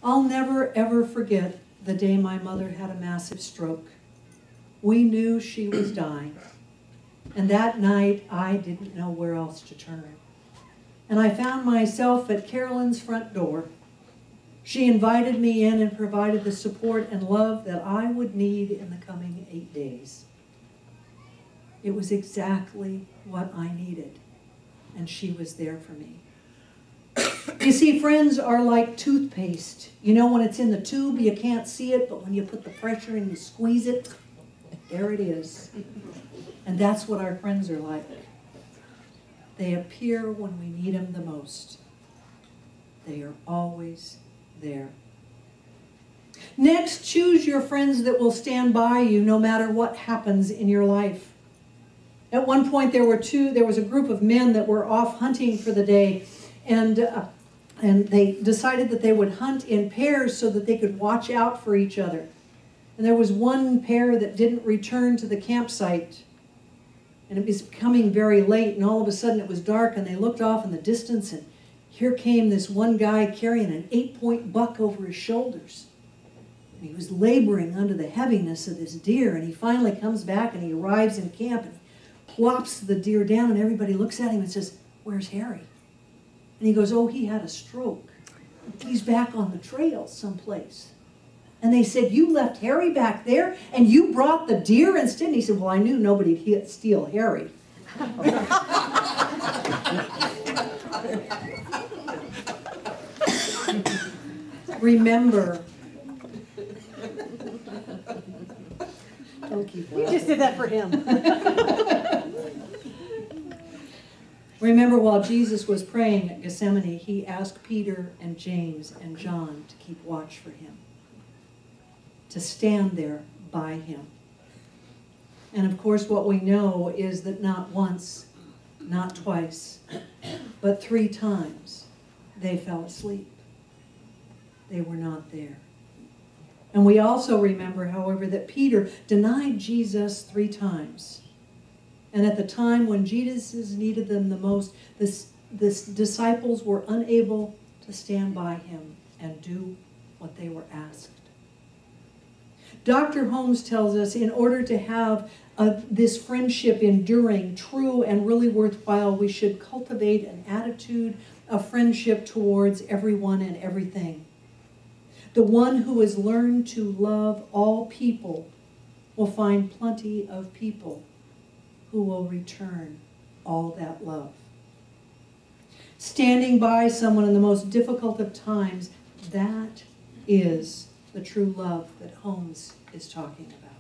I'll never, ever forget the day my mother had a massive stroke. We knew she was dying. And that night, I didn't know where else to turn. And I found myself at Carolyn's front door. She invited me in and provided the support and love that I would need in the coming 8 days. It was exactly what I needed, and she was there for me. You see, friends are like toothpaste. You know, when it's in the tube, you can't see it, but when you put the pressure and you squeeze it, there it is. And that's what our friends are like. They appear when we need them the most. They are always there. Next, choose your friends that will stand by you no matter what happens in your life. At one point, there was a group of men that were off hunting for the day, and they decided that they would hunt in pairs so that they could watch out for each other. And there was one pair that didn't return to the campsite, and it was becoming very late, and all of a sudden it was dark, and they looked off in the distance, and here came this one guy carrying an 8-point buck over his shoulders. And he was laboring under the heaviness of this deer, and he finally comes back, and he arrives in camp, and plops the deer down, and everybody looks at him and says, "Where's Harry?" And he goes, "Oh, he had a stroke. He's back on the trail someplace." And they said, "You left Harry back there, and you brought the deer instead?" And he said, "Well, I knew nobody'd steal Harry." Remember. Don't keep laughing. You just did that for him. Remember, while Jesus was praying at Gethsemane, he asked Peter and James and John to keep watch for him, to stand there by him. And of course, what we know is that not once, not twice, but 3 times they fell asleep. They were not there. And we also remember, however, that Peter denied Jesus 3 times. And at the time when Jesus needed them the most, the disciples were unable to stand by him and do what they were asked. Dr. Holmes tells us in order to have this friendship enduring, true, and really worthwhile, we should cultivate an attitude of friendship towards everyone and everything. The one who has learned to love all people will find plenty of people who will return all that love. Standing by someone in the most difficult of times, that is the true love that Holmes is talking about.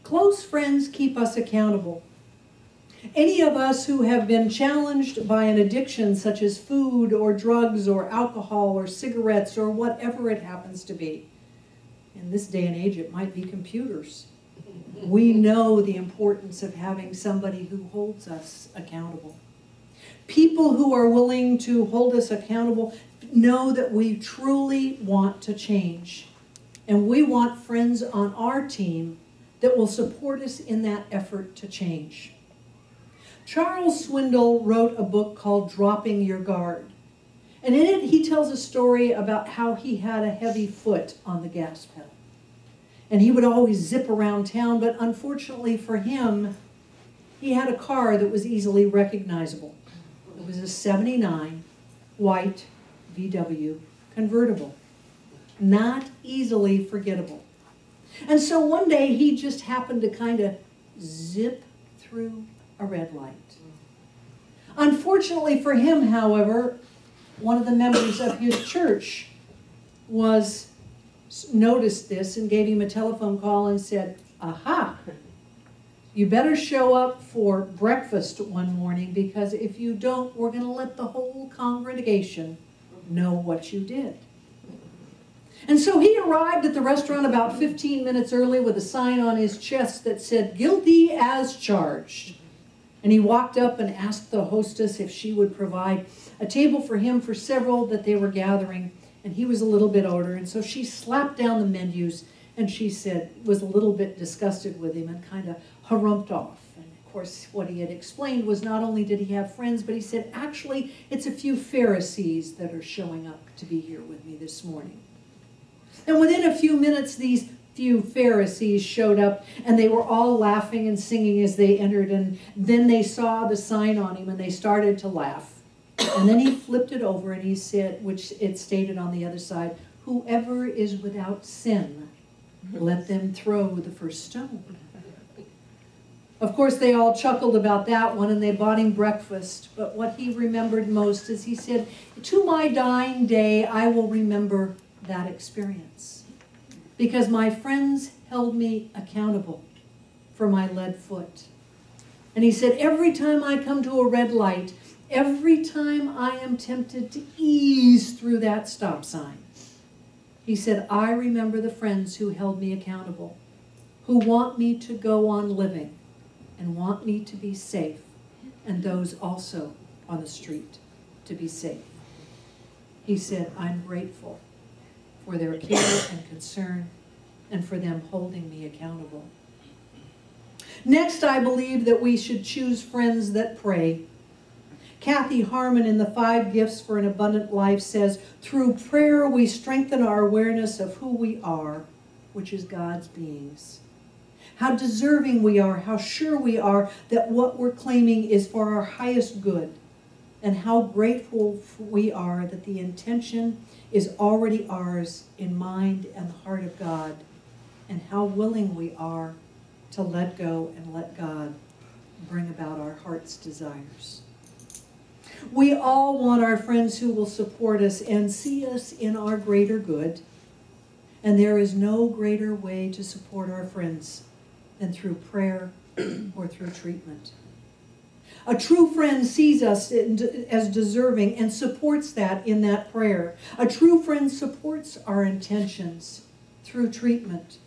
Close friends keep us accountable. Any of us who have been challenged by an addiction such as food or drugs or alcohol or cigarettes or whatever it happens to be. In this day and age, it might be computers. We know the importance of having somebody who holds us accountable. People who are willing to hold us accountable know that we truly want to change. And we want friends on our team that will support us in that effort to change. Charles Swindoll wrote a book called Dropping Your Guard. And in it, he tells a story about how he had a heavy foot on the gas pedal. And he would always zip around town, but unfortunately for him, he had a car that was easily recognizable. It was a '79 white VW convertible. Not easily forgettable. And so one day he just happened to kind of zip through a red light. Unfortunately for him, however, one of the members of his church noticed this and gave him a telephone call and said, "Aha, you better show up for breakfast one morning, because if you don't, we're going to let the whole congregation know what you did." And so he arrived at the restaurant about 15 minutes early with a sign on his chest that said, "Guilty as charged." And he walked up and asked the hostess if she would provide a table for him for several that they were gathering. And he was a little bit older, and so she slapped down the menus, and she said, was a little bit disgusted with him and kind of harumphed off. And course, what he had explained was not only did he have friends, but he said, actually, it's a few Pharisees that are showing up to be here with me this morning. And within a few minutes, these few Pharisees showed up, and they were all laughing and singing as they entered, and then they saw the sign on him, and they started to laugh. And then he flipped it over, and he said, which it stated on the other side, "Whoever is without sin, let them throw the first stone." Of course, they all chuckled about that one, and they bought him breakfast. But what he remembered most is he said, "To my dying day, I will remember that experience, because my friends held me accountable for my lead foot." And he said, every time I come to a red light, every time I am tempted to ease through that stop sign, he said, I remember the friends who held me accountable, who want me to go on living and want me to be safe, and those also on the street to be safe. He said, I'm grateful for their care and concern and for them holding me accountable. Next, I believe that we should choose friends that pray. Kathy Harmon in the 5 Gifts for an Abundant Life says, through prayer we strengthen our awareness of who we are, which is God's beings. How deserving we are, how sure we are that what we're claiming is for our highest good, and how grateful we are that the intention is already ours in mind and the heart of God, and how willing we are to let go and let God bring about our heart's desires. We all want our friends who will support us and see us in our greater good, and there is no greater way to support our friends than through prayer or through treatment. A true friend sees us as deserving and supports that in that prayer. A true friend supports our intentions through treatment.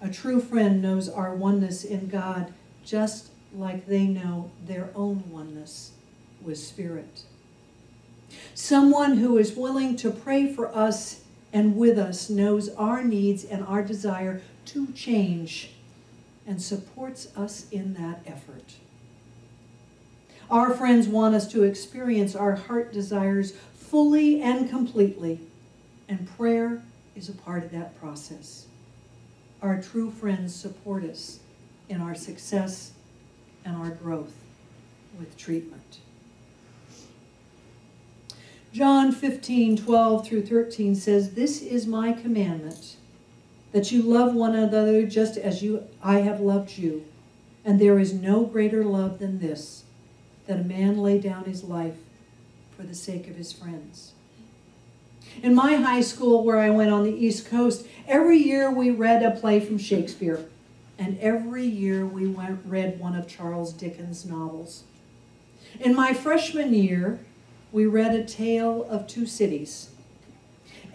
A true friend knows our oneness in God just like they know their own oneness with Spirit. Someone who is willing to pray for us and with us knows our needs and our desire to change and supports us in that effort. Our friends want us to experience our heart desires fully and completely, and prayer is a part of that process. Our true friends support us in our success and our growth with treatment. John 15:12 through 13 says, this is my commandment, that you love one another just as I have loved you. And there is no greater love than this, that a man lay down his life for the sake of his friends. In my high school, where I went on the East Coast, every year we read a play from Shakespeare. And every year we read one of Charles Dickens' novels. In my freshman year, we read A Tale of Two Cities.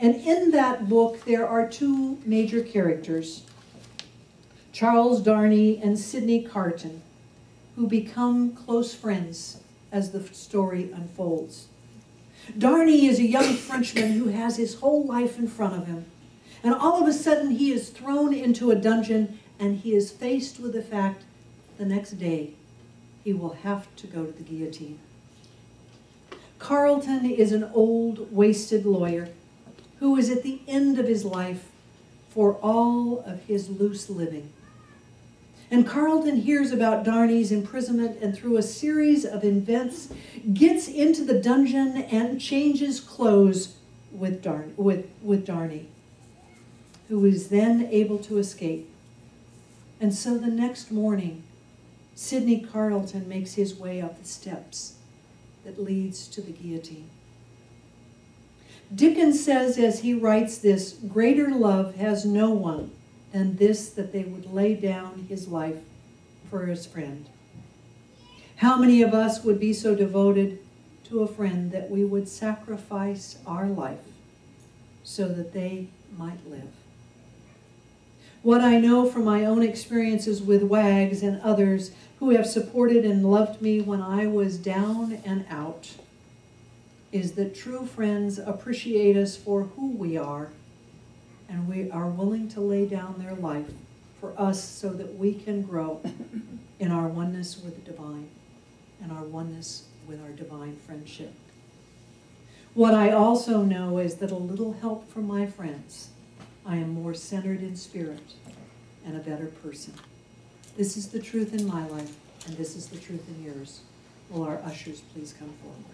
And in that book, there are 2 major characters, Charles Darnay and Sidney Carton, who become close friends as the story unfolds. Darnay is a young Frenchman who has his whole life in front of him. And all of a sudden, he is thrown into a dungeon, and he is faced with the fact the next day he will have to go to the guillotine. Carlton is an old, wasted lawyer who is at the end of his life for all of his loose living. And Carlton hears about Darnay's imprisonment, and through a series of events gets into the dungeon and changes clothes with Darnay, who is then able to escape. And so the next morning, Sidney Carlton makes his way up the steps that leads to the guillotine. Dickens says as he writes this, greater love has no one than this, that they would lay down his life for his friend. How many of us would be so devoted to a friend that we would sacrifice our life so that they might live? What I know from my own experiences with WAGs and others who have supported and loved me when I was down and out is that true friends appreciate us for who we are, and we are willing to lay down their life for us so that we can grow in our oneness with the divine and our oneness with our divine friendship. What I also know is that a little help from my friends, I am more centered in spirit and a better person. This is the truth in my life, and this is the truth in yours. Will our ushers please come forward?